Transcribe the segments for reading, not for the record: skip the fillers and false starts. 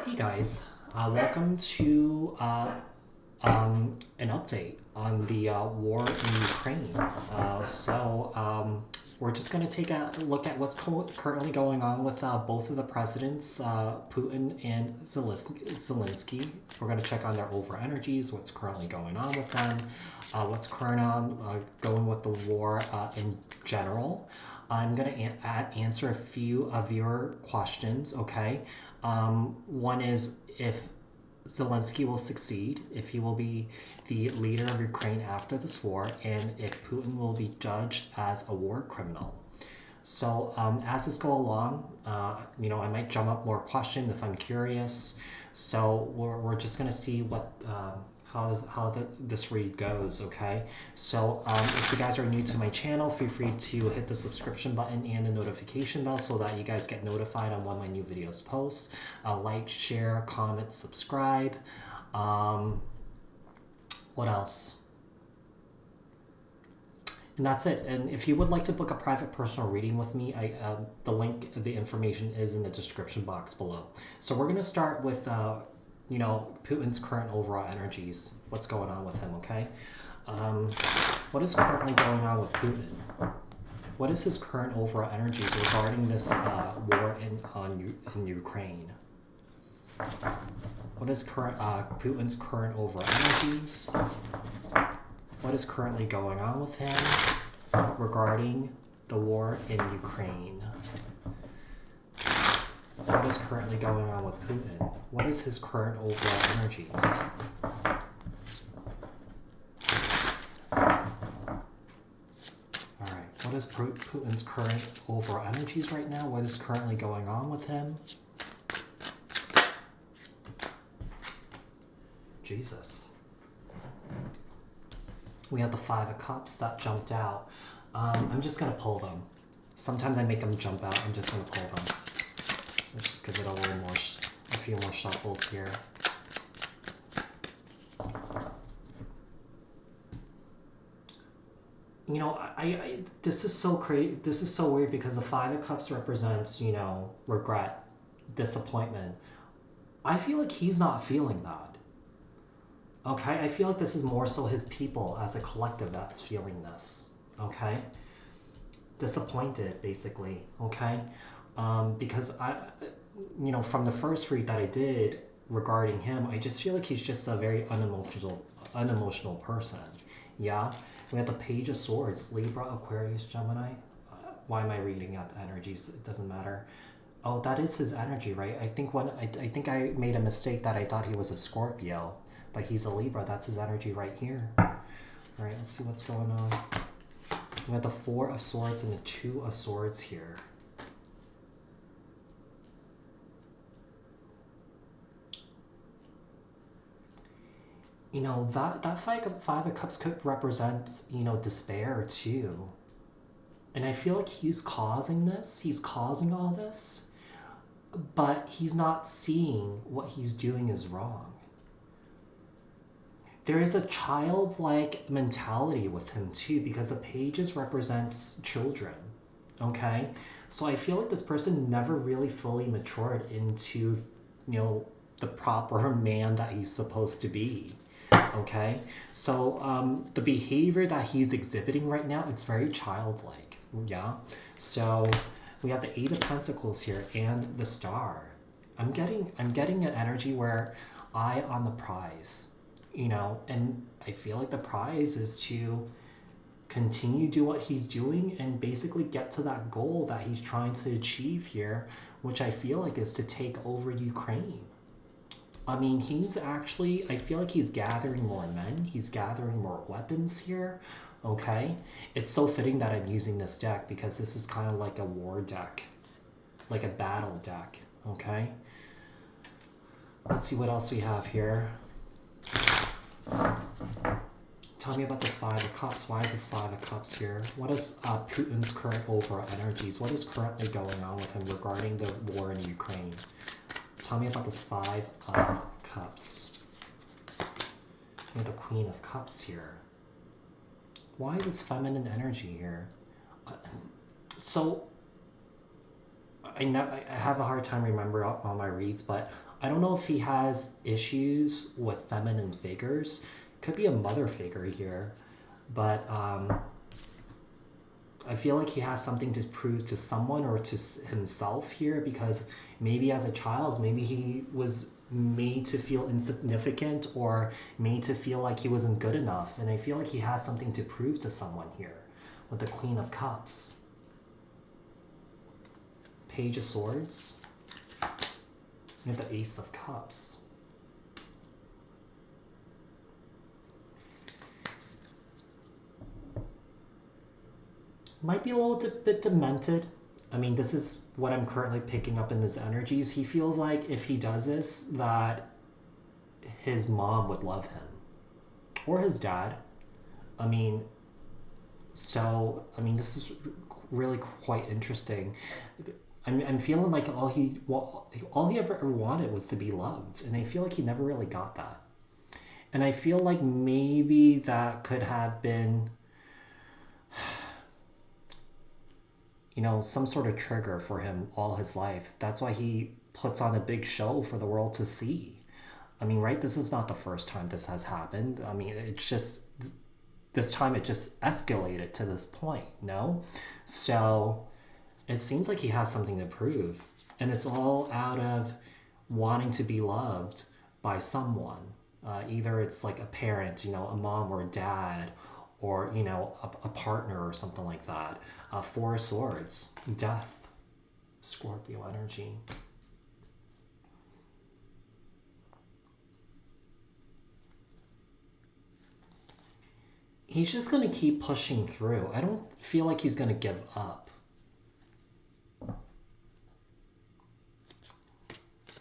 Hey guys, welcome to an update on the war in Ukraine. We're just going to take a look at what's currently going on with both of the presidents, Putin and Zelenskyy. We're going to check on their over energies, what's currently going on with them, what's going with the war in general. I'm going to answer a few of your questions, okay? One is if Zelenskyy will succeed, if he will be the leader of Ukraine after this war, and if Putin will be judged as a war criminal. So as this go along, I might drum up more questions if I'm curious. So we're just going to see what this read goes, okay? So if you guys are new to my channel, feel free to hit the subscription button and the notification bell so that you guys get notified on when my new videos post. Like, share, comment, subscribe. What else? And that's it. And if you would like to book a private personal reading with me, the link, the information is in the description box below. So we're going to start with Putin's current overall energies, what's going on with him, okay? What is currently going on with Putin? What is his current overall energies regarding this war in Ukraine? What is Putin's current overall energies? What is currently going on with him regarding the war in Ukraine? What is currently going on with Putin? What is his current overall energies? Alright, what is Putin's current overall energies right now? What is currently going on with him? Jesus. We have the Five of Cups that jumped out. I'm just going to pull them. Sometimes I make them jump out. I'm just going to pull them. Let's just give it a few more shuffles here. This is so crazy. This is so weird because the Five of Cups represents, regret, disappointment. I feel like he's not feeling that. Okay, I feel like this is more so his people as a collective that's feeling this. Okay, disappointed basically. Okay. Because from the first read that I did regarding him, I just feel like he's just a very unemotional person. Yeah, we have the Page of Swords, Libra, Aquarius, Gemini. Why am I reading out the energies? It doesn't matter. Oh, that is his energy, right? I think I made a mistake that I thought he was a Scorpio, but he's a Libra. That's his energy right here. All right, let's see what's going on. We have the Four of Swords and the Two of Swords here. That Five of Cups could represent, despair too. And I feel like he's causing this. He's causing all this. But he's not seeing what he's doing is wrong. There is a childlike mentality with him too, because the pages represents children. Okay? So I feel like this person never really fully matured into, the proper man that he's supposed to be. Okay, so the behavior that he's exhibiting right now, it's very childlike. Yeah, so we have the Eight of Pentacles here and the Star. I'm getting an energy where eye on the prize, and I feel like the prize is to continue do what he's doing and basically get to that goal that he's trying to achieve here, which I feel like is to take over Ukraine. I mean, I feel like he's gathering more men. He's gathering more weapons here, okay? It's so fitting that I'm using this deck because this is kind of like a war deck, like a battle deck, okay? Let's see what else we have here. Tell me about this Five of Cups. Why is this Five of Cups here? What is Putin's current overall energies? What is currently going on with him regarding the war in Ukraine? Tell me about this Five of Cups. We have the Queen of Cups here. Why is this feminine energy here? So I have a hard time remembering all my reads, but I don't know if he has issues with feminine figures. Could be a mother figure here, but I feel like he has something to prove to someone or to himself here, because maybe as a child, maybe he was made to feel insignificant or made to feel like he wasn't good enough. And I feel like he has something to prove to someone here with the Queen of Cups. Page of Swords. And the Ace of Cups. Might be a little bit demented. I mean, this is what I'm currently picking up in his energies. He feels like if he does this, that his mom would love him. Or his dad. I mean, this is really quite interesting. I'm feeling like all he ever wanted was to be loved. And I feel like he never really got that. And I feel like maybe that could have been, some sort of trigger for him all his life. That's why he puts on a big show for the world to see. I mean, right? This is not the first time this has happened. I mean, it's just, this time it just escalated to this point, no? So it seems like he has something to prove. And it's all out of wanting to be loved by someone. Either it's like a parent, a mom or a dad, or, a partner or something like that. Four of Swords, Death, Scorpio energy. He's just going to keep pushing through. I don't feel like he's going to give up.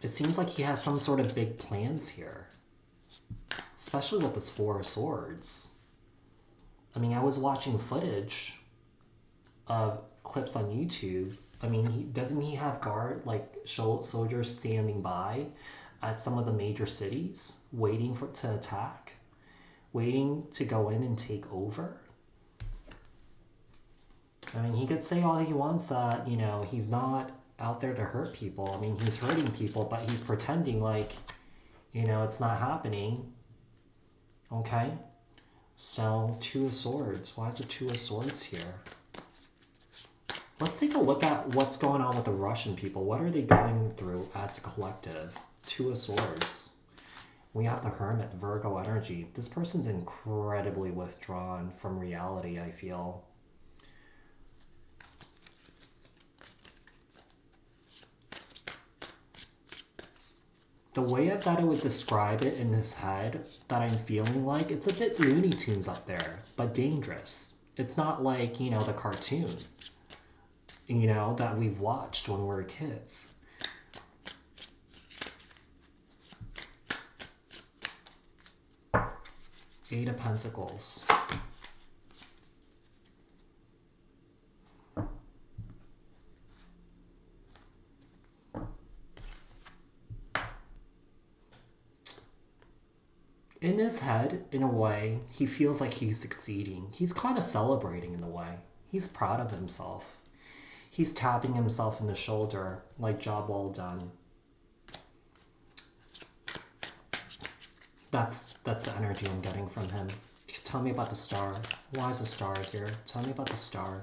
It seems like he has some sort of big plans here. Especially with this Four of Swords. I mean, I was watching footage of clips on YouTube. I mean, doesn't he have soldiers standing by at some of the major cities, waiting to attack? Waiting to go in and take over? I mean, he could say all he wants that, he's not out there to hurt people. I mean, he's hurting people, but he's pretending like, it's not happening. Okay? So, Two of Swords. Why is the Two of Swords here? Let's take a look at what's going on with the Russian people. What are they going through as a collective? Two of Swords. We have the Hermit, Virgo energy. This person's incredibly withdrawn from reality, I feel. The way that I would describe it in his head, that I'm feeling like, it's a bit Looney Tunes up there, but dangerous. It's not like, the cartoon, that we've watched when we were kids. Eight of Pentacles. In his head, in a way, he feels like he's succeeding. He's kind of celebrating in a way. He's proud of himself. He's tapping himself in the shoulder, like, job well done. That's the energy I'm getting from him. Tell me about the Star. Why is the Star here? Tell me about the Star.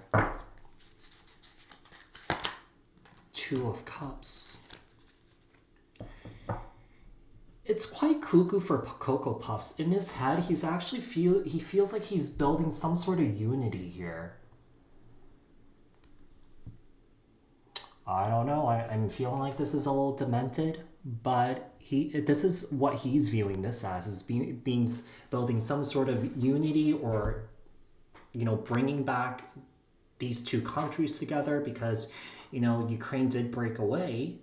Two of Cups. It's quite cuckoo for Cocoa Puffs. In his head, he feels like he's building some sort of unity here. I don't know. I'm feeling like this is a little demented, but this is what he's viewing this as, is building some sort of unity, or bringing back these two countries together, because Ukraine did break away,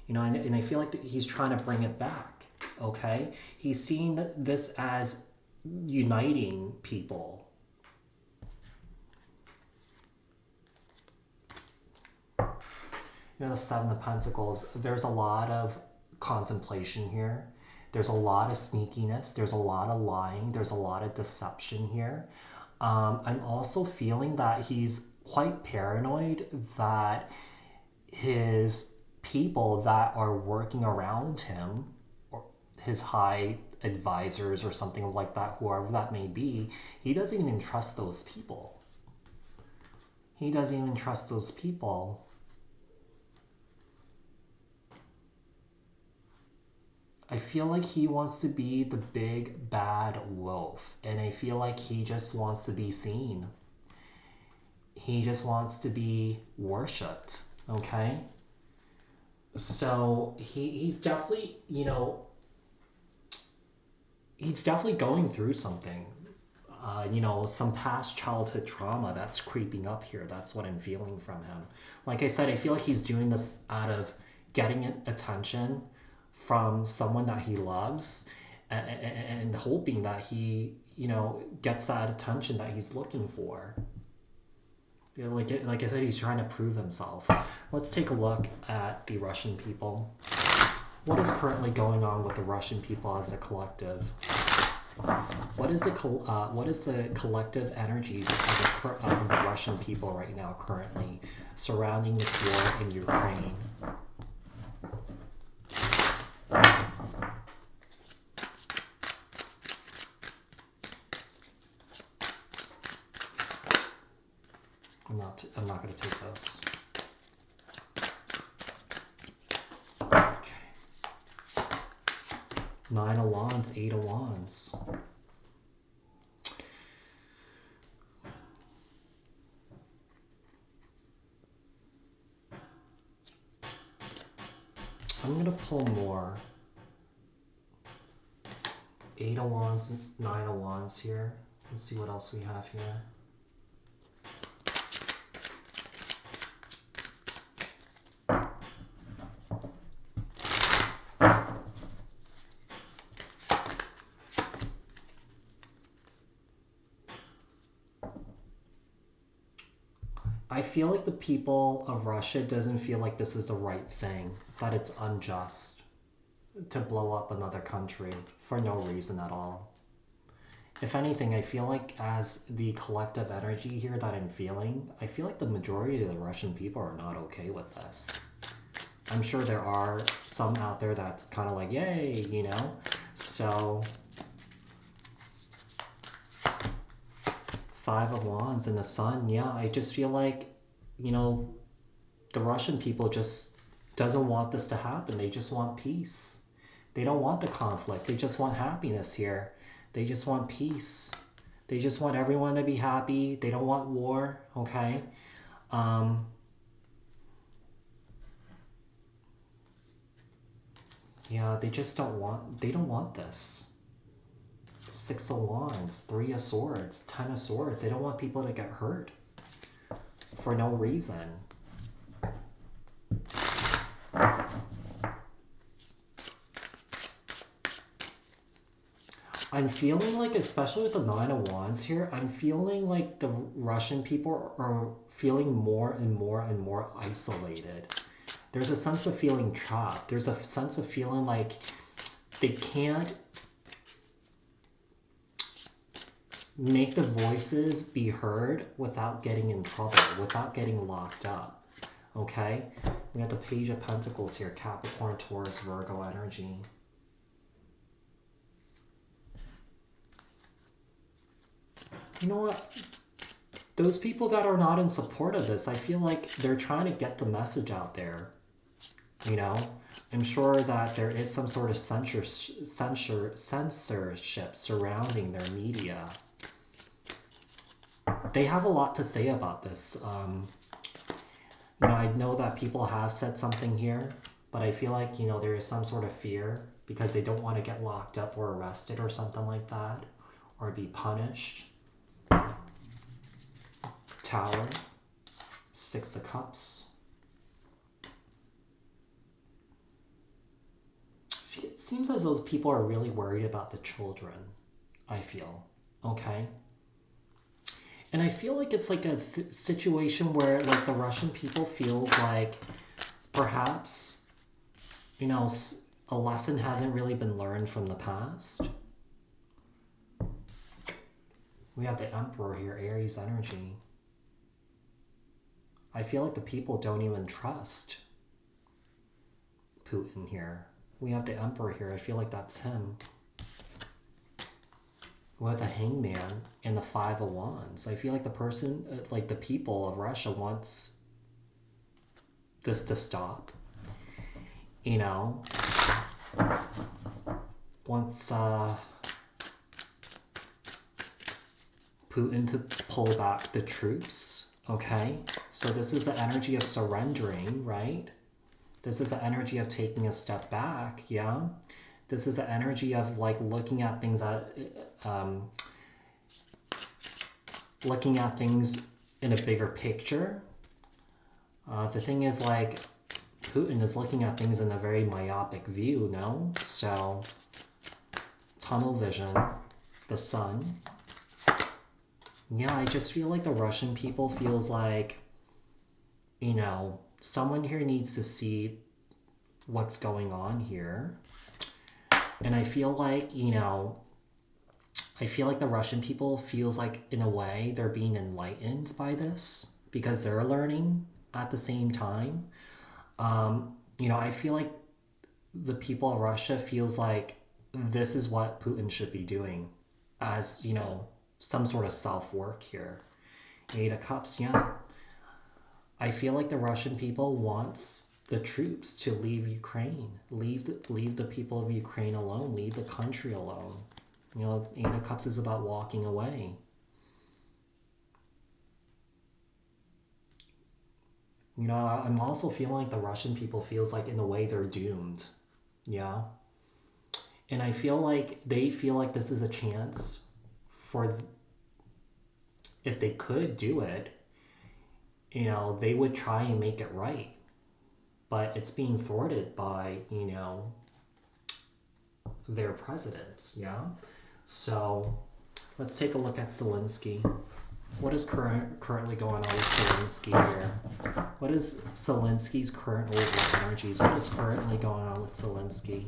and I feel like he's trying to bring it back. Okay, he's seeing this as uniting people. The Seven of Pentacles, there's a lot of contemplation here. There's a lot of sneakiness. There's a lot of lying. There's a lot of deception here. I'm also feeling that he's quite paranoid that his people that are working around him, or his high advisors or something like that, whoever that may be, he doesn't even trust those people. He doesn't even trust those people. I feel like he wants to be the big bad wolf, and I feel like he just wants to be seen. He just wants to be worshipped, okay? So he's definitely, you know, he's definitely going through something. You know, some past childhood trauma that's creeping up here. That's what I'm feeling from him. Like I said, I feel like he's doing this out of getting attention from someone that he loves, and hoping that he, you know, gets that attention that he's looking for. You know, like I said, he's trying to prove himself. Let's take a look at the Russian people. What is currently going on with the Russian people as a collective? What is the collective energies of the Russian people right now, currently, surrounding this war in Ukraine? I'm not going to take those. Okay. 9 of Wands, 8 of Wands. I'm going to pull more. 8 of Wands, 9 of Wands here. Let's see what else we have here. I feel like the people of Russia doesn't feel like this is the right thing, that it's unjust to blow up another country for no reason at all. If anything, I feel like as the collective energy here that I'm feeling, I feel like the majority of the Russian people are not okay with this. I'm sure there are some out there that's kind of like, yay, you know? So 5 of Wands and the Sun, yeah, I just feel like, you know, the Russian people just doesn't want this to happen. They just want peace. They don't want the conflict. They just want happiness here. They just want peace. They just want everyone to be happy. They don't want war, okay? Yeah, they just don't want this. 6 of Wands, 3 of Swords, 10 of Swords. They don't want people to get hurt for no reason. I'm feeling like, especially with the 9 of Wands here, I'm feeling like the Russian people are feeling more and more and more isolated. There's a sense of feeling trapped. There's a sense of feeling like they can't make the voices be heard without getting in trouble, without getting locked up. Okay? We got the Page of Pentacles here, Capricorn, Taurus, Virgo energy. You know what? Those people that are not in support of this, I feel like they're trying to get the message out there. You know? I'm sure that there is some sort of censorship surrounding their media. They have a lot to say about this. You know, I know that people have said something here, but I feel like, you know, there is some sort of fear because they don't want to get locked up or arrested or something like that, or be punished. Tower, 6 of Cups. It seems as those people are really worried about the children, I feel. Okay? And I feel like it's like a situation where like the Russian people feels like perhaps, you know, a lesson hasn't really been learned from the past. We have the Emperor here, Aries energy. I feel like the people don't even trust Putin here. We have the Emperor here. I feel like that's him. With the Hangman and the Five of Wands. I feel like the person, like the people of Russia wants this to stop. You know? Wants Putin to pull back the troops. Okay? So this is the energy of surrendering, right? This is the energy of taking a step back, yeah? This is the energy of like looking at things in a bigger picture. The thing is, like, Putin is looking at things in a very myopic view, no? So, tunnel vision, the sun. Yeah, I just feel like the Russian people feels like, you know, someone here needs to see what's going on here. And I feel like, you know, I feel like the Russian people feels like, in a way, they're being enlightened by this because they're learning at the same time. You know, I feel like the people of Russia feels like this is what Putin should be doing as, you know, some sort of self-work here. Eight of Cups, yeah. I feel like the Russian people wants the troops to leave Ukraine. Leave the people of Ukraine alone. Leave the country alone. You know, Eight of Cups is about walking away. You know, I'm also feeling like the Russian people feels like in a way they're doomed. Yeah. And I feel like they feel like this is a chance for, if they could do it, you know, they would try and make it right. But it's being thwarted by, you know, their president, yeah? So let's take a look at Zelenskyy. What is currently going on with Zelenskyy here? What is Zelensky's current overall energies? What is currently going on with Zelenskyy?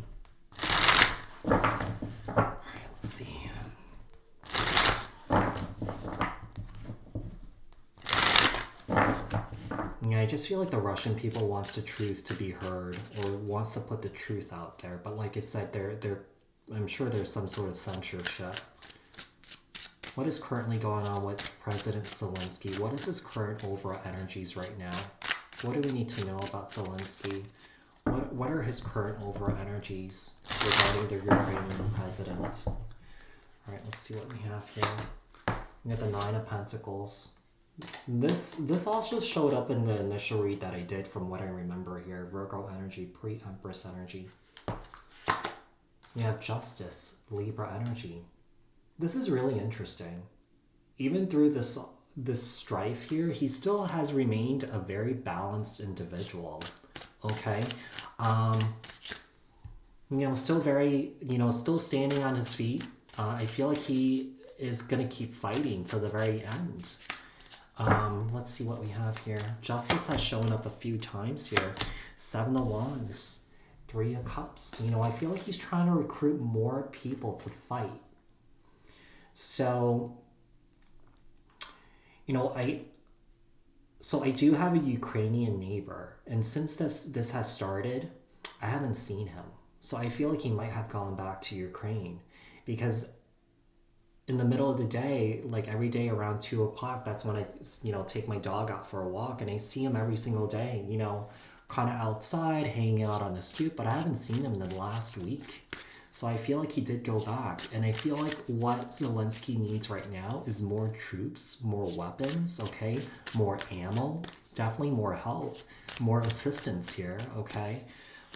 Alright, let's see. Yeah, I just feel like the Russian people wants the truth to be heard, or wants to put the truth out there. But like I said, I'm sure there's some sort of censorship. What is currently going on with President Zelenskyy? What is his current overall energies right now? What do we need to know about Zelenskyy? What are his current overall energies regarding the Ukrainian president? All right, let's see what we have here. We have the Nine of Pentacles. This also showed up in the initial read that I did, from what I remember here. Virgo energy, pre-Empress energy. We have Justice, Libra energy. This is really interesting. Even through this strife here, he still has remained a very balanced individual. Okay? You know, still very, you know, still standing on his feet. I feel like he is going to keep fighting to the very end. Let's see what we have here. Justice has shown up a few times here. Seven of Wands, Three of Cups. You know, I feel like he's trying to recruit more people to fight. So, you know, I do have a Ukrainian neighbor, and since this has started, I haven't seen him. So I feel like he might have gone back to Ukraine, because in the middle of the day, like every day around 2 o'clock, that's when I, you know, take my dog out for a walk, and I see him every single day, you know, kind of outside, hanging out on the stoop, but I haven't seen him in the last week. So I feel like he did go back, and I feel like what Zelenskyy needs right now is more troops, more weapons, okay? More ammo, definitely more help, more assistance here, okay?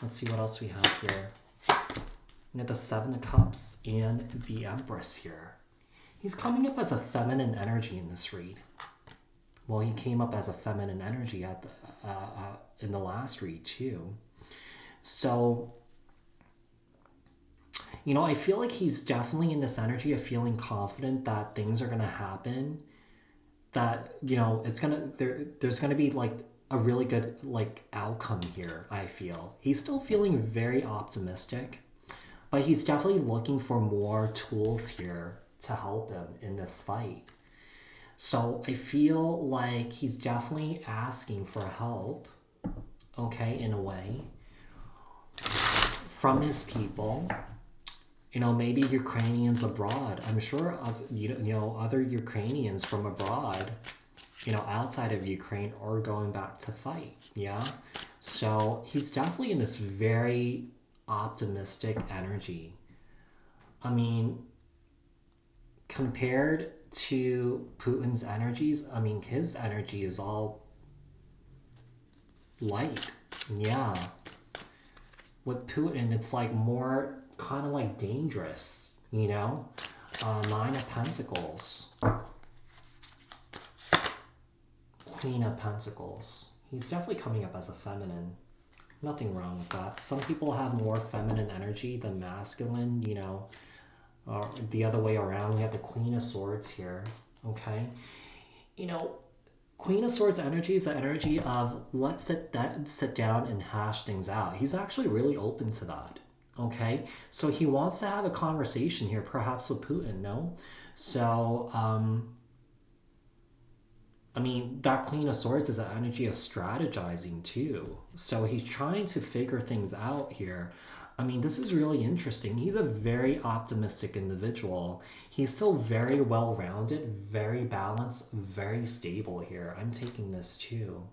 Let's see what else we have here. We have the Seven of Cups and the Empress here. He's coming up as a feminine energy in this read. Well, he came up as a feminine energy at the, in the last read too. So, you know, I feel like he's definitely in this energy of feeling confident that things are going to happen. That, you know, there's going to be like a really good like outcome here, I feel. He's still feeling very optimistic, but he's definitely looking for more tools here to help him in this fight. So I feel like he's definitely asking for help, okay, in a way, from his people. You know, maybe Ukrainians abroad. I'm sure of other Ukrainians from abroad, outside of Ukraine are going back to fight. Yeah. So he's definitely in this very optimistic energy. I mean, compared to Putin's energies, I mean, his energy is all light. Yeah. With Putin, it's like more kind of like dangerous, Nine of Pentacles. Queen of Pentacles. He's definitely coming up as a feminine. Nothing wrong with that. Some people have more feminine energy than masculine, or the other way around. We have the Queen of Swords here, okay? Queen of Swords energy is the energy of let's sit down and hash things out. He's actually really open to that, okay? So he wants to have a conversation here, perhaps with Putin, no? So, I mean, that Queen of Swords is the energy of strategizing too. So he's trying to figure things out here. I mean, this is really interesting. He's a very optimistic individual. He's still very well-rounded, very balanced, very stable here. I'm taking this too.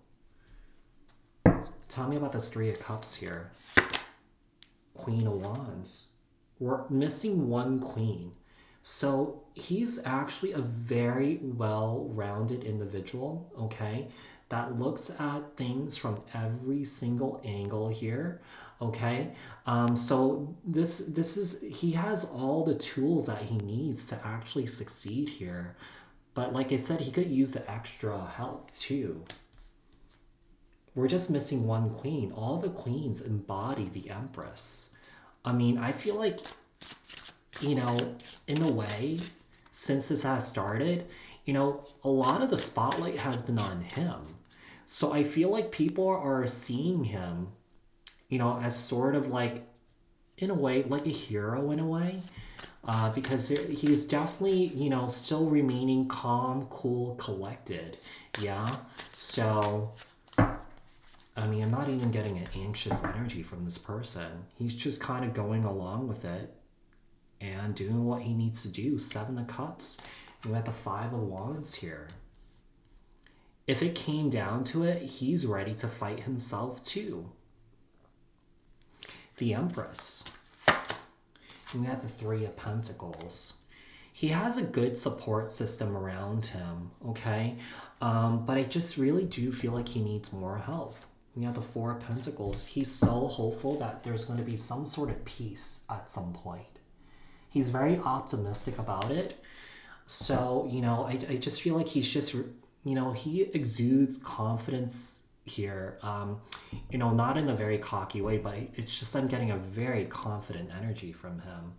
Tell me about this Three of Cups here. Queen of Wands. We're missing one queen. So he's actually a very well-rounded individual, okay, that looks at things from every single angle here, okay? So this is, he has all the tools that he needs to actually succeed here. But like I said, he could use the extra help too. We're just missing one queen. All the queens embody the Empress. I mean, I feel like, in a way, since this has started, a lot of the spotlight has been on him. So I feel like people are seeing him, as sort of like, in a way, like a hero in a way. Because he's definitely, still remaining calm, cool, collected. Yeah. So, I mean, I'm not even getting an anxious energy from this person. He's just kind of going along with it and doing what he needs to do. Seven of Cups. And we have the Five of Wands here. If it came down to it, he's ready to fight himself too. The Empress. And we have the Three of Pentacles. He has a good support system around him, okay? But I just really do feel like he needs more help. We have the Four of Pentacles. He's so hopeful that there's going to be some sort of peace at some point. He's very optimistic about it. So, I just feel like he's just, he exudes confidence here. Not in a very cocky way, but it's just I'm getting a very confident energy from him.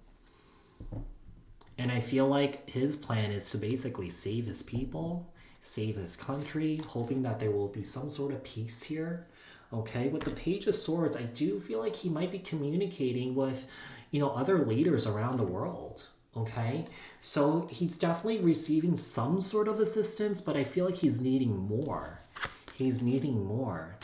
And I feel like his plan is to basically save his people, save his country, hoping that there will be some sort of peace here. Okay, with the Page of Swords, I do feel like he might be communicating with, other leaders around the world. Okay, so he's definitely receiving some sort of assistance, but I feel like he's needing more. He's needing more.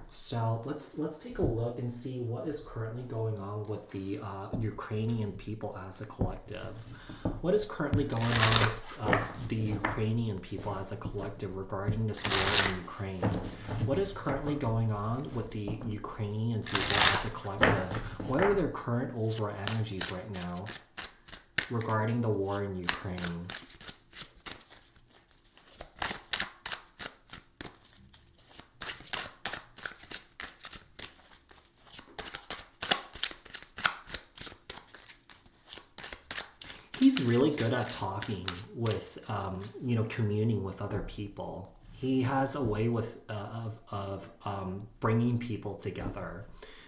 So let's take a look and see what is currently going on with the Ukrainian people as a collective. What is currently going on with the Ukrainian people as a collective regarding this war in Ukraine? What is currently going on with the Ukrainian people as a collective? What are their current overall energies right now regarding the war in Ukraine? He's really good at talking with, communing with other people. He has a way of bringing people together.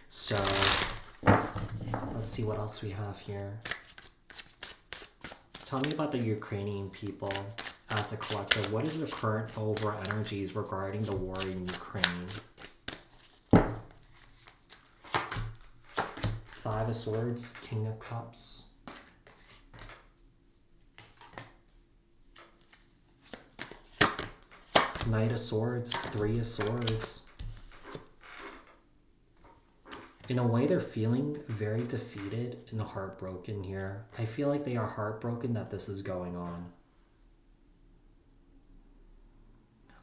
So let's see what else we have here. Tell me about the Ukrainian people as a collective. What is the current overall energies regarding the war in Ukraine? Five of Swords, King of Cups. Knight of Swords, Three of Swords. In a way, they're feeling very defeated and heartbroken here. I feel like they are heartbroken that this is going on.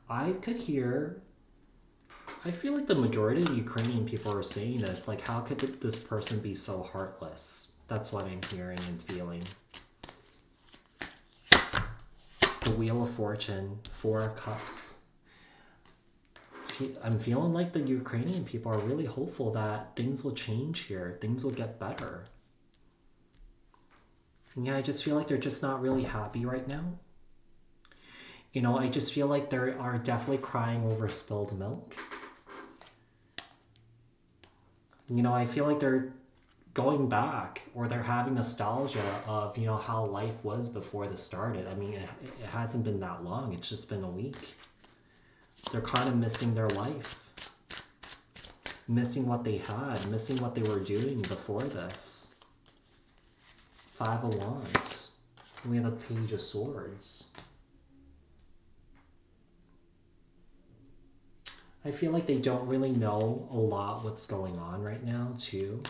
I could hear, I feel like the majority of Ukrainian people are saying this, like, how could this person be so heartless? That's what I'm hearing and feeling. The Wheel of Fortune, Four of Cups. I'm feeling like the Ukrainian people are really hopeful that things will change here. Things will get better. Yeah, I just feel like they're just not really happy right now. You know, I just feel like they are definitely crying over spilled milk. You know, I feel like they're going back, or they're having nostalgia of, you know, how life was before this started. I mean, it hasn't been that long. It's just been a week. They're kind of missing their life. Missing what they had. Missing what they were doing before this. Five of Wands. We have a Page of Swords. I feel like they don't really know a lot what's going on right now, too.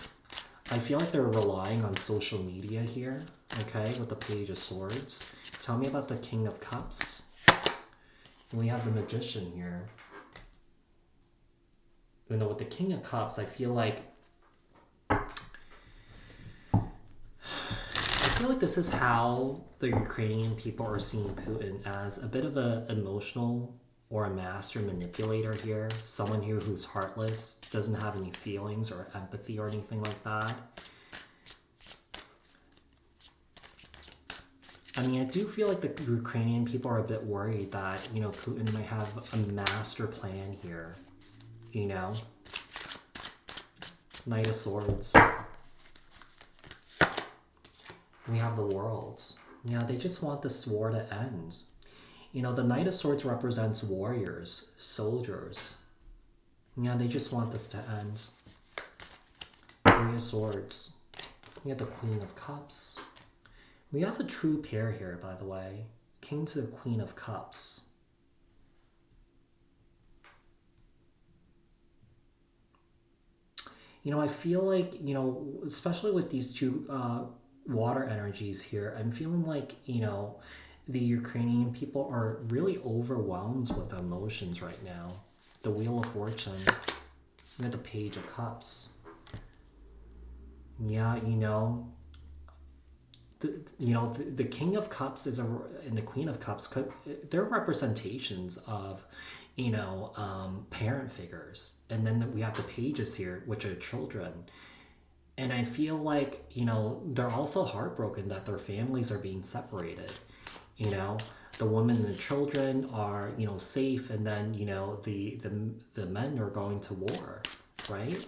I feel like they're relying on social media here, okay, with the Page of Swords. Tell me about the King of Cups. And we have the Magician here. You know, with the King of Cups, I feel like this is how the Ukrainian people are seeing Putin, as a bit of an emotional or a master manipulator here. Someone here who's heartless, doesn't have any feelings or empathy or anything like that. I mean, I do feel like the Ukrainian people are a bit worried that, you know, Putin might have a master plan here, you know? Knight of Swords. We have the Worlds. Yeah, they just want this war to end. You know, the Knight of Swords represents warriors, soldiers. Yeah, they just want this to end. Three of Swords. We have the Queen of Cups. We have a true pair here, by the way. King to the Queen of Cups. You know, I feel like, you know, especially with these two water energies here, I'm feeling like, you know, the Ukrainian people are really overwhelmed with emotions right now. The Wheel of Fortune. We have the Page of Cups. Yeah, you know, the King of Cups and the Queen of Cups, they're representations of, you know, parent figures. And then we have the pages here, which are children. And I feel like, you know, they're also heartbroken that their families are being separated. You know, the women and the children are, you know, safe, and then, you know, the men are going to war, right?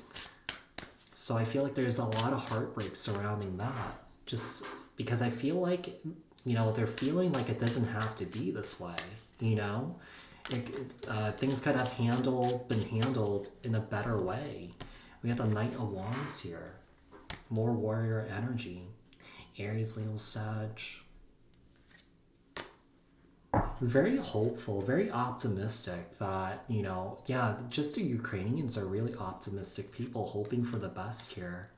So I feel like there's a lot of heartbreak surrounding that, just because I feel like, you know, they're feeling like it doesn't have to be this way, you know? Things could have been handled in a better way. We have the Knight of Wands here. More warrior energy. Aries, Leo, Sag. Very hopeful, very optimistic that, you know, yeah, just the Ukrainians are really optimistic people, hoping for the best here.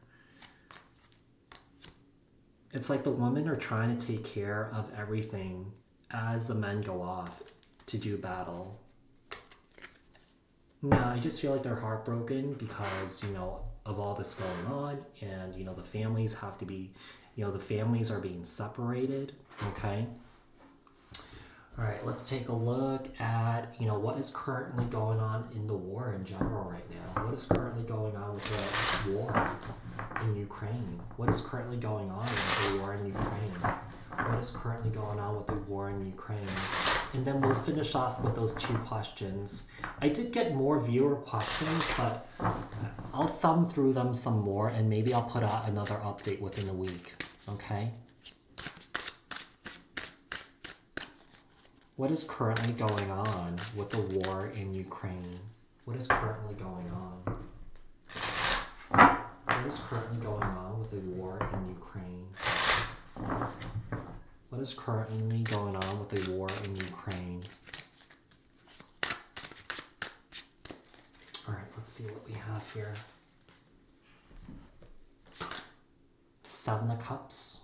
It's like the women are trying to take care of everything as the men go off to do battle. Yeah, I just feel like they're heartbroken because, you know, of all this going on, and, you know, the families have to be, you know, the families are being separated, okay? All right, let's take a look at, you know, what is currently going on in the war in general right now. What is currently going on with the war in Ukraine? What is currently going on with the war in Ukraine? What is currently going on with the war in Ukraine? And then we'll finish off with those two questions. I did get more viewer questions, but I'll thumb through them some more, and maybe I'll put out another update within a week, okay? What is currently going on with the war in Ukraine? What is currently going on? What is currently going on with the war in Ukraine? What is currently going on with the war in Ukraine? see what we have here. Seven of Cups.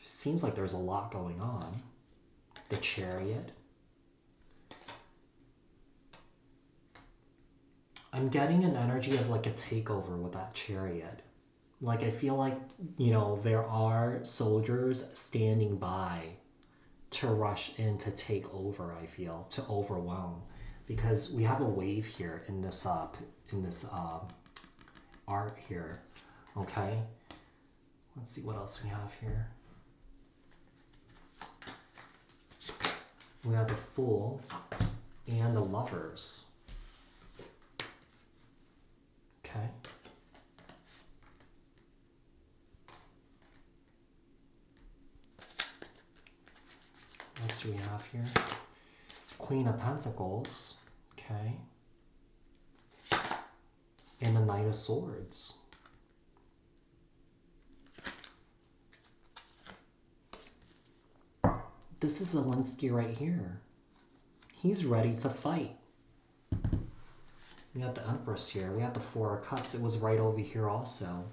Seems like there's a lot going on. The Chariot. I'm getting an energy of like a takeover with that Chariot. Like I feel like, you know, there are soldiers standing by to rush in to take over, I feel, to overwhelm. Because we have a wave here in this art here. Okay? Let's see what else we have here. We have the Fool and the Lovers. Okay. What else do we have here? Queen of Pentacles. Okay. And the Knight of Swords. This is Zelenskyy right here. He's ready to fight. We got the Empress here. We have the Four of Cups. It was right over here also.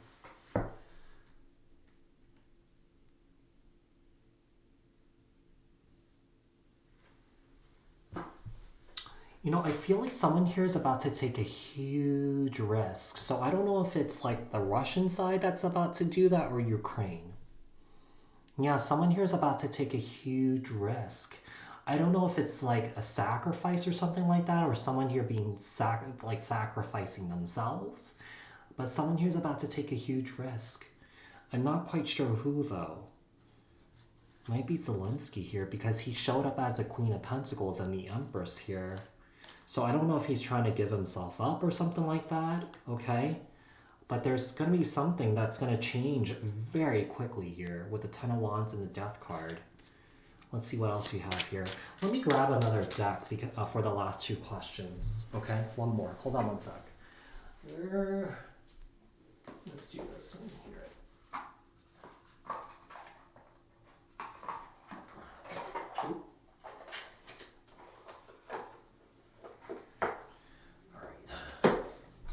You know, I feel like someone here is about to take a huge risk. So I don't know if it's like the Russian side that's about to do that or Ukraine. Yeah, someone here is about to take a huge risk. I don't know if it's like a sacrifice or something like that, or someone here being sacrificing themselves. But someone here is about to take a huge risk. I'm not quite sure who though. Might be Zelenskyy here because he showed up as the Queen of Pentacles and the Empress here. So I don't know if he's trying to give himself up or something like that, okay? But there's going to be something that's going to change very quickly here with the Ten of Wands and the Death card. Let's see what else we have here. Let me grab another deck because, for the last two questions, okay? One more. Hold on one sec. Let's do this one here.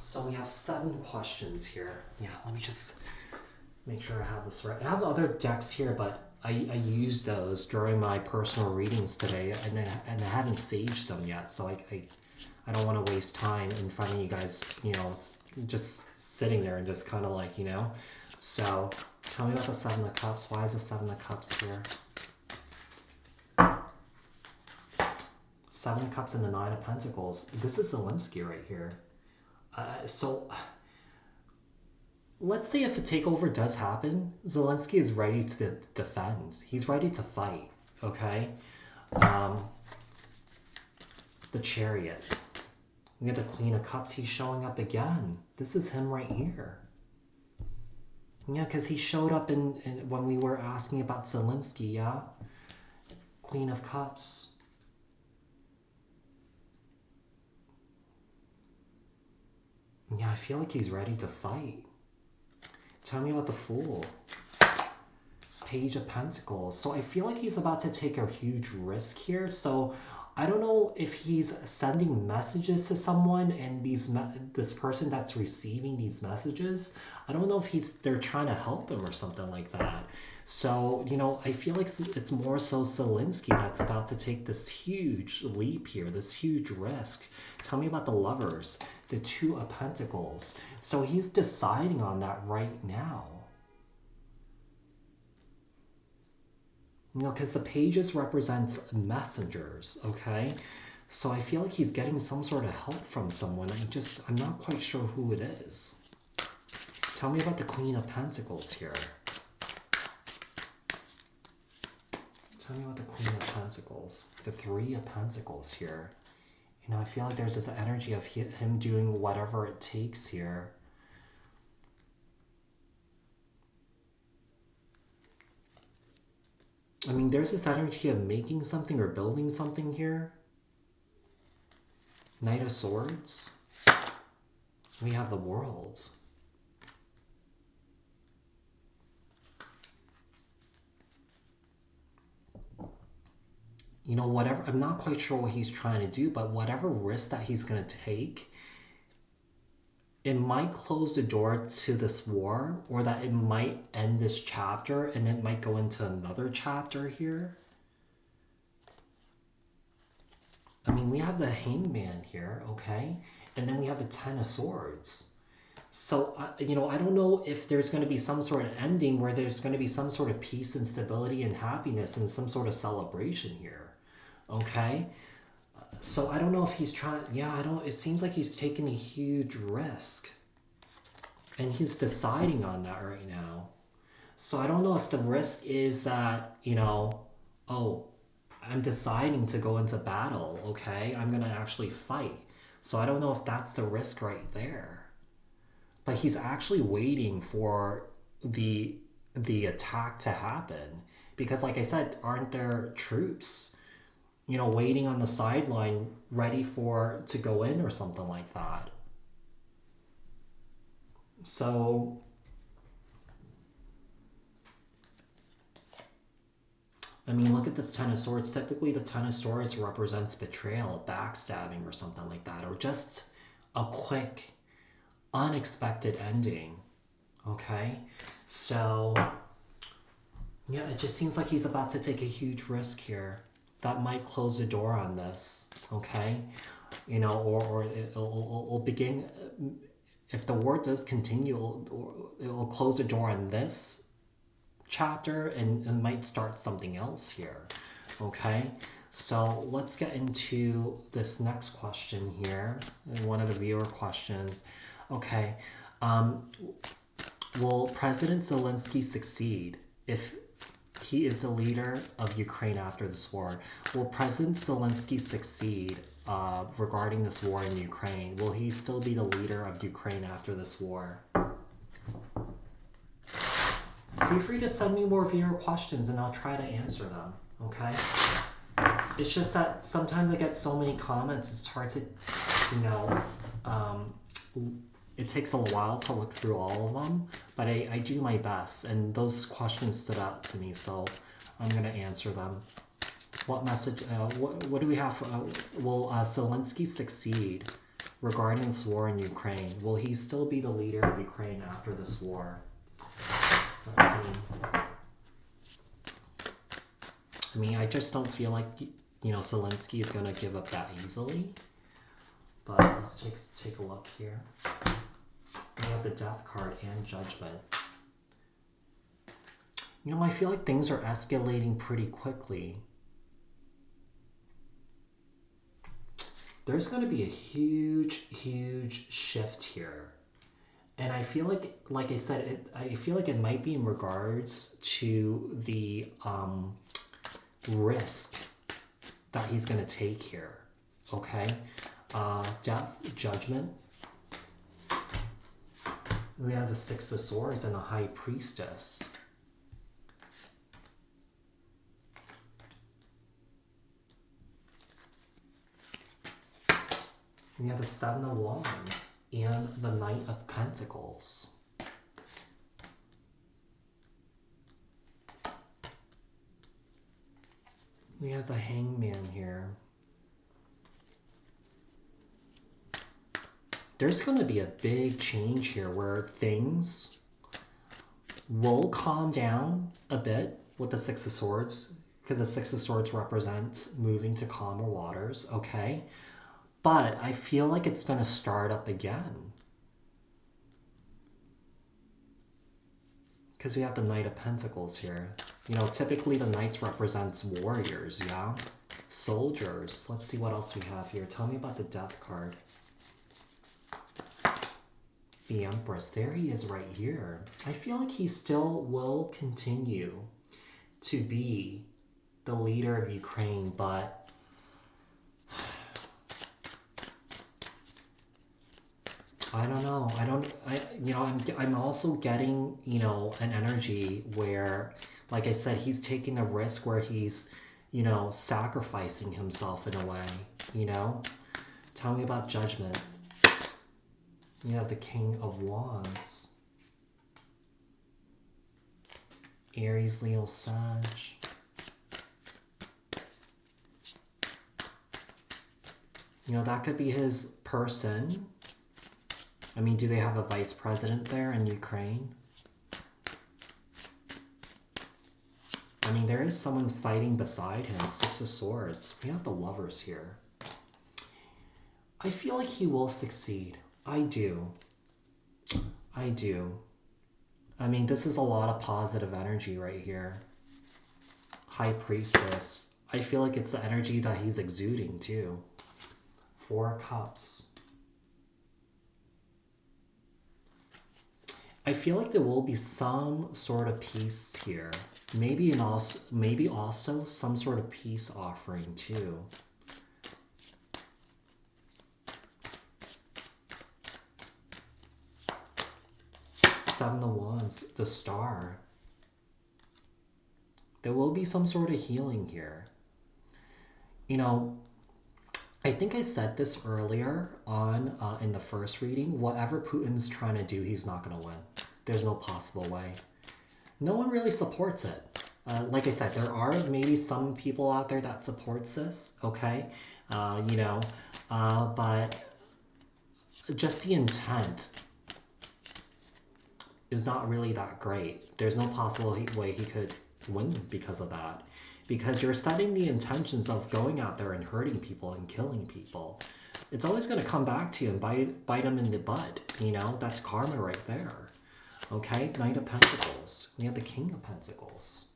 So we have 7 questions here. Yeah, let me just make sure I have this right. I have other decks here, but I used those during my personal readings today, and I haven't saged them yet, so I don't want to waste time in front of you guys, you know, just sitting there and just kind of like, you know. So tell me about the Seven of Cups. Why is the Seven of Cups here? Seven of Cups and the Nine of Pentacles. This is Zelenskyy right here. So let's say if a takeover does happen, Zelenskyy is ready to defend. He's ready to fight, okay? The Chariot. We have the Queen of Cups. He's showing up again. This is him right here. Yeah, because he showed up in when we were asking about Zelenskyy, yeah? Queen of Cups. Yeah, I feel like he's ready to fight. Tell me about the Fool. Page of Pentacles. So I feel like he's about to take a huge risk here. So I don't know if he's sending messages to someone and this person that's receiving these messages, I don't know if they're trying to help him or something like that. So, you know, I feel like it's more so Zelenskyy that's about to take this huge leap here, this huge risk. Tell me about the Lovers, the Two of Pentacles. So he's deciding on that right now. You know, because the pages represents messengers, okay? So I feel like he's getting some sort of help from someone. I'm not quite sure who it is. Tell me about the Queen of Pentacles here. Tell me about the Queen of Pentacles. The Three of Pentacles here. You know, I feel like there's this energy of him doing whatever it takes here. I mean, there's this energy of making something or building something here. Knight of Swords. We have the World. you know, whatever, I'm not quite sure what he's trying to do, but whatever risk that he's going to take, it might close the door to this war, or that it might end this chapter and it might go into another chapter here. I mean, we have the Hangman here, okay? And then we have the Ten of Swords. So, you know, I don't know if there's going to be some sort of ending where there's going to be some sort of peace and stability and happiness and some sort of celebration here, okay? So I don't know if he's trying, yeah, it seems like he's taking a huge risk. And he's deciding on that right now. So I don't know if the risk is that, you know, oh, I'm deciding to go into battle, okay? I'm going to actually fight. So I don't know if that's the risk right there. But he's actually waiting for the attack to happen. Because like I said, aren't there troops, you know, waiting on the sideline ready to go in or something like that? So I mean, look at this Ten of Swords. Typically, the Ten of Swords represents betrayal, backstabbing, or something like that, or just a quick, unexpected ending. Okay? So, yeah, it just seems like he's about to take a huge risk here. That might close the door on this. Okay? You know, or it'll begin. If the war does continue, it'll close the door on this chapter and might start something else here. Okay, so let's get into this next question here, one of the viewer questions. Okay, will President Zelenskyy succeed if he is the leader of Ukraine after this war? Will President Zelenskyy succeed regarding this war in Ukraine? Will he still be the leader of Ukraine after this war? Feel free to send me more viewer questions and I'll try to answer them, okay? It's just that sometimes I get so many comments, it's hard to, you know, it takes a while to look through all of them, but I do my best, and those questions stood out to me, so I'm going to answer them. What message, what do we have? Will Zelenskyy succeed regarding this war in Ukraine? Will he still be the leader of Ukraine after this war? Let's see. I mean, I just don't feel like, you know, Zelenskyy is going to give up that easily. But let's take a look here. We have the Death card and Judgment. You know, I feel like things are escalating pretty quickly. There's going to be a huge, huge shift here. And I feel like I said, I feel like it might be in regards to the risk that he's going to take here. Okay? Death, Judgment. We have the Six of Swords and the High Priestess. We have the Seven of Wands and the Knight of Pentacles. We have the Hangman here. There's going to be a big change here where things will calm down a bit with the Six of Swords, because the Six of Swords represents moving to calmer waters, okay? But I feel like it's going to start up again. Because we have the Knight of Pentacles here. You know, typically the Knights represents warriors, yeah? Soldiers. Let's see what else we have here. Tell me about the Death card. The Empress. There he is right here. I feel like he still will continue to be the leader of Ukraine, but I don't know. I'm also getting, you know, an energy where, like I said, he's taking a risk where he's, you know, sacrificing himself in a way, you know? Tell me about Judgment. You have the King of Wands. Aries, Leo, Sag. You know, that could be his person. I mean, do they have a vice president there in Ukraine? I mean, there is someone fighting beside him. 6 of Swords. We have the Lovers here. I feel like he will succeed. I do. I do. I mean, this is a lot of positive energy right here. High Priestess. I feel like it's the energy that he's exuding too. 4 Cups. I feel like there will be some sort of peace here. Maybe also some sort of peace offering too. Seven of Wands, the Star. There will be some sort of healing here. You know, I think I said this earlier on in the first reading. Whatever Putin's trying to do, he's not going to win. There's no possible way. No one really supports it. Like I said, there are maybe some people out there that supports this, okay? You know, but just the intent is not really that great. There's no possible way he could win because of that. Because you're setting the intentions of going out there and hurting people and killing people. It's always going to come back to you and bite them in the butt. You know, that's karma right there. Okay, Knight of Pentacles. We have the King of Pentacles.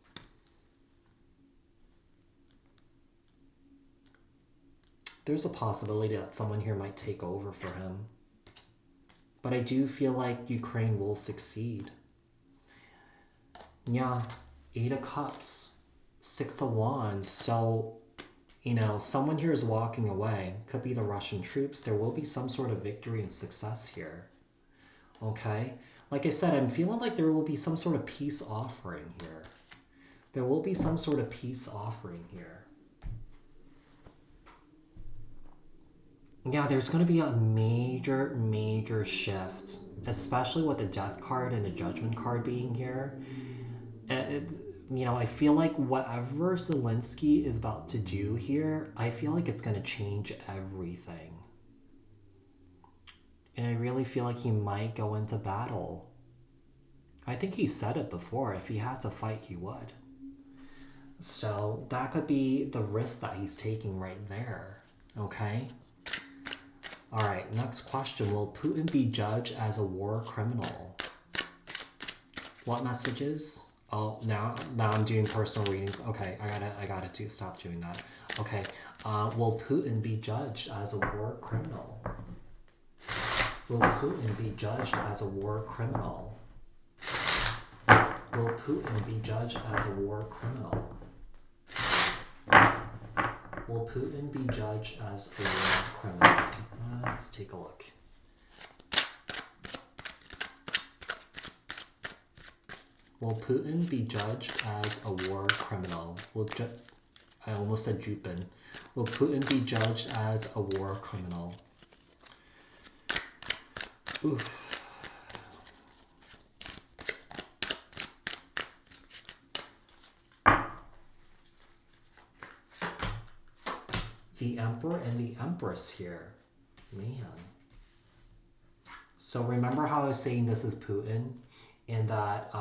There's a possibility that someone here might take over for him. But I do feel like Ukraine will succeed. Yeah, 8 of Cups, 6 of Wands. So, you know, someone here is walking away. Could be the Russian troops. There will be some sort of victory and success here. Okay? Like I said, I'm feeling like there will be some sort of peace offering here. There will be some sort of peace offering here. Yeah, there's going to be a major shift, especially with the Death card and the Judgment card being here. You know, I feel like whatever Zelenskyy is about to do here, I feel like it's going to change everything. And I really feel like he might go into battle. I think he said it before. If he had to fight, he would. So that could be the risk that he's taking right there. Okay? All right, next question. Will Putin be judged as a war criminal? What messages? Oh, now I'm doing personal readings. Okay, I gotta stop doing that. Okay, will Putin be judged as a war criminal? Will Putin be judged as a war criminal? Will Putin be judged as a war criminal? Will Putin be judged as a war criminal? Let's take a look. Will Putin be judged as a war criminal? I almost said Jupin. Will Putin be judged as a war criminal? Oof. The Emperor and the Empress here. Man. So remember how I was saying this is Putin and that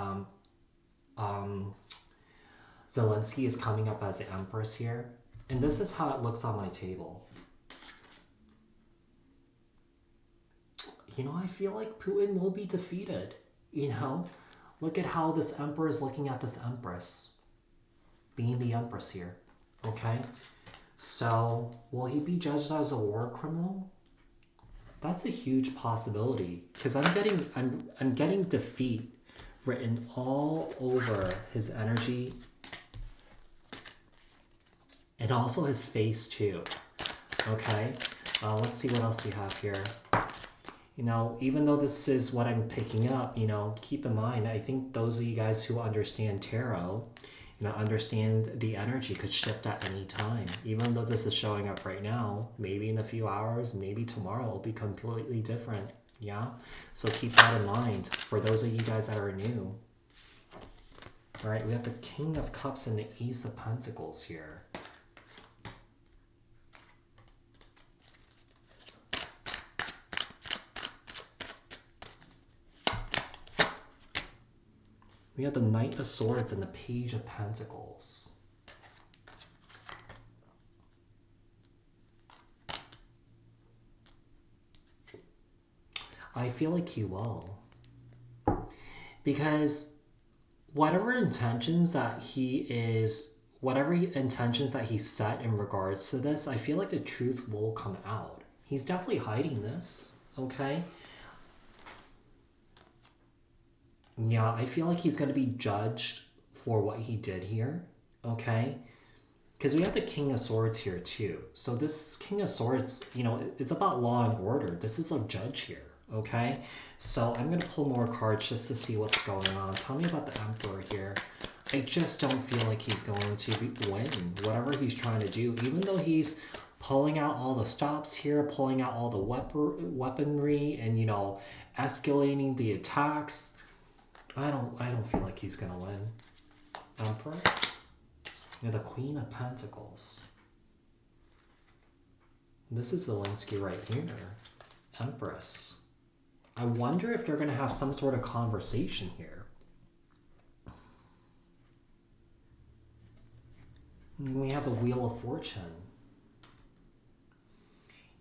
Zelenskyy is coming up as the Empress here? And this is how it looks on my table. You know, I feel like Putin will be defeated. You know, look at how this Emperor is looking at this Empress. Being the Empress here. Okay? So, will he be judged as a war criminal? That's a huge possibility because I'm getting defeat written all over his energy and also his face too. Okay, let's see what else we have here. You know, even though this is what I'm picking up, you know, keep in mind, I think those of you guys who understand tarot, you know, understand the energy could shift at any time. Even though this is showing up right now, maybe in a few hours, maybe tomorrow it'll be completely different. Yeah? So keep that in mind for those of you guys that are new. All right, we have the King of Cups and the Ace of Pentacles here. We have the Knight of Swords and the Page of Pentacles. I feel like he will. Because whatever intentions that he set in regards to this, I feel like the truth will come out. He's definitely hiding this, okay? Yeah, I feel like he's going to be judged for what he did here, okay? Because we have the King of Swords here too. So this King of Swords, you know, it's about law and order. This is a judge here, okay? So I'm going to pull more cards just to see what's going on. Tell me about the Emperor here. I just don't feel like he's going to win whatever he's trying to do. Even though he's pulling out all the stops here, pulling out all the weaponry and, you know, escalating the attacks. I don't feel like he's going to win. Emperor. Yeah, the Queen of Pentacles. This is Zelenskyy right here. Empress. I wonder if they're going to have some sort of conversation here. And we have the Wheel of Fortune.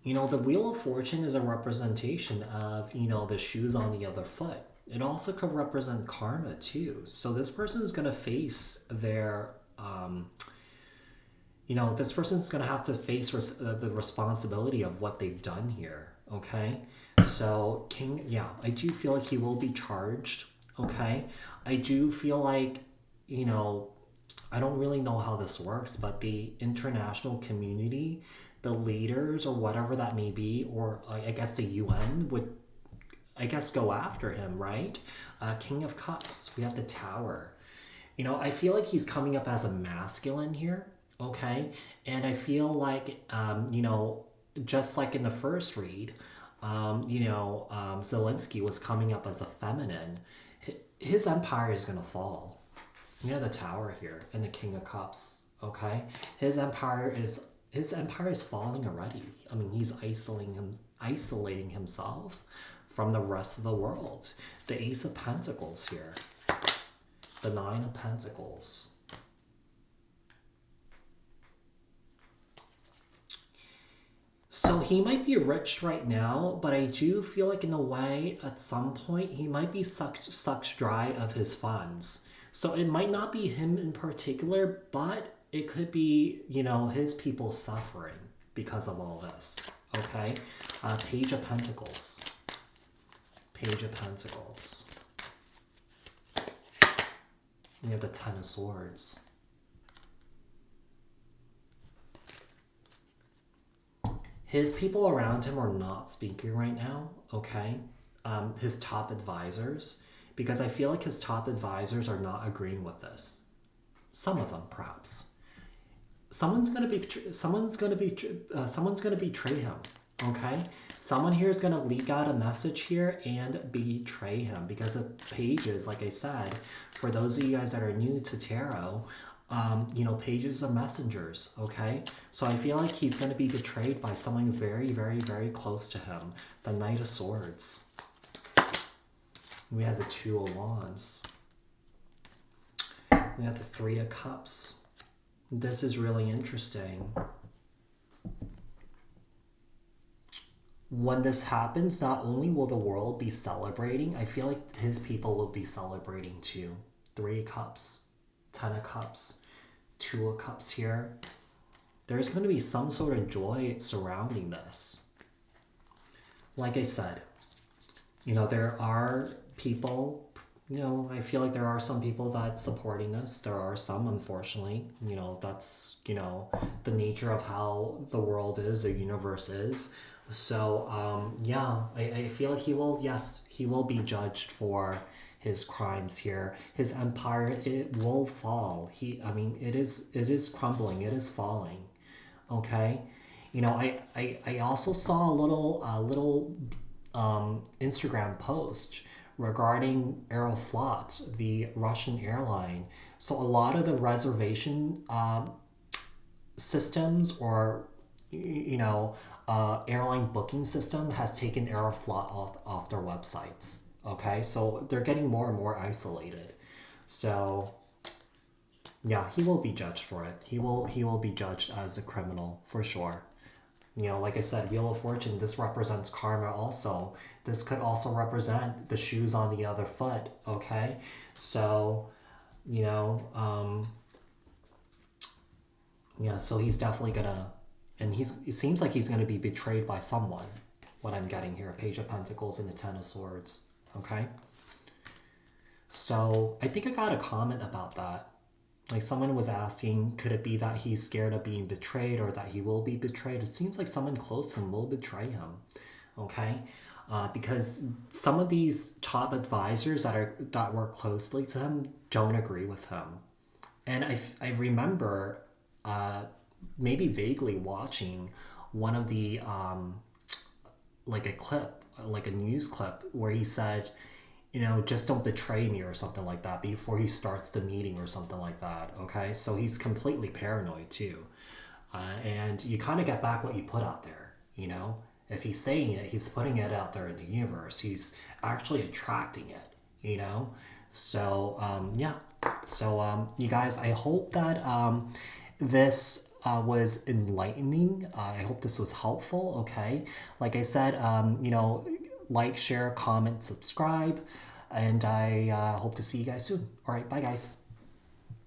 You know, the Wheel of Fortune is a representation of, you know, the shoes on the other foot. It also could represent karma too. So this person is going to face their, you know, this person's going to have to face the responsibility of what they've done here. Okay. So King, yeah, I do feel like he will be charged. Okay. I do feel like, you know, I don't really know how this works, but the international community, the leaders or whatever that may be, or I guess the UN would, I guess, go after him, right? King of Cups. We have the Tower. You know, I feel like he's coming up as a masculine here, okay? And I feel like, you know, just like in the first read, you know, Zelenskyy was coming up as a feminine. His empire is going to fall. We have the Tower here and the King of Cups, okay? His empire is falling already. I mean, he's isolating himself from the rest of the world. The Ace of Pentacles here. The Nine of Pentacles. So he might be rich right now, but I do feel like in a way, at some point, he might be sucked dry of his funds. So it might not be him in particular, but it could be, you know, his people suffering because of all this, okay? Page of Pentacles. Page of Pentacles. We have the Ten of Swords. His people around him are not speaking right now, okay? His top advisors, because I feel like his top advisors are not agreeing with this. Some of them, perhaps. Someone's gonna betray him. Okay, someone here is gonna leak out a message here and betray him, because the pages, like I said, for those of you guys that are new to tarot, you know, pages are messengers. Okay, so I feel like he's gonna be betrayed by someone very, very, very close to him. The Knight of Swords. We have the Two of Wands. We have the Three of Cups. This is really interesting. When this happens, not only will the world be celebrating, I feel like his people will be celebrating too. Three of Cups, Ten of Cups, Two of Cups here. There's going to be some sort of joy surrounding this. Like I said, you know, there are people, you know, I feel like there are some people that supporting this. There are some, unfortunately, you know, that's, you know, the nature of how the world is, the universe is. So, yeah, I feel like he will, yes, he will be judged for his crimes here. His empire, it will fall. I mean, it is crumbling. It is falling. Okay. You know, I also saw a little Instagram post regarding Aeroflot, the Russian airline. So a lot of the reservation systems, or, you know, airline booking system has taken Aeroflot off their websites. Okay, so they're getting more and more isolated. So yeah, he will be judged for it. He will be judged as a criminal for sure. You know, like I said, Wheel of Fortune, this represents karma also. This could also represent the shoes on the other foot, okay? So, you know, yeah, so he's definitely gonna, and it seems like he's gonna be betrayed by someone, what I'm getting here, Page of Pentacles and the Ten of Swords, okay? So I think I got a comment about that. Like someone was asking, could it be that he's scared of being betrayed or that he will be betrayed? It seems like someone close to him will betray him, okay? Because some of these top advisors that work closely to him don't agree with him. And I remember maybe vaguely watching one of the like a clip, like a news clip where he said, you know, just don't betray me or something like that before he starts the meeting or something like that, okay? So he's completely paranoid too. And you kind of get back what you put out there, you know? If he's saying it, he's putting it out there in the universe. He's actually attracting it, you know? So, yeah. So, you guys, I hope that this was enlightening. I hope this was helpful, okay? Like I said, you know, like, share, comment, subscribe, and I hope to see you guys soon. All right, bye, guys.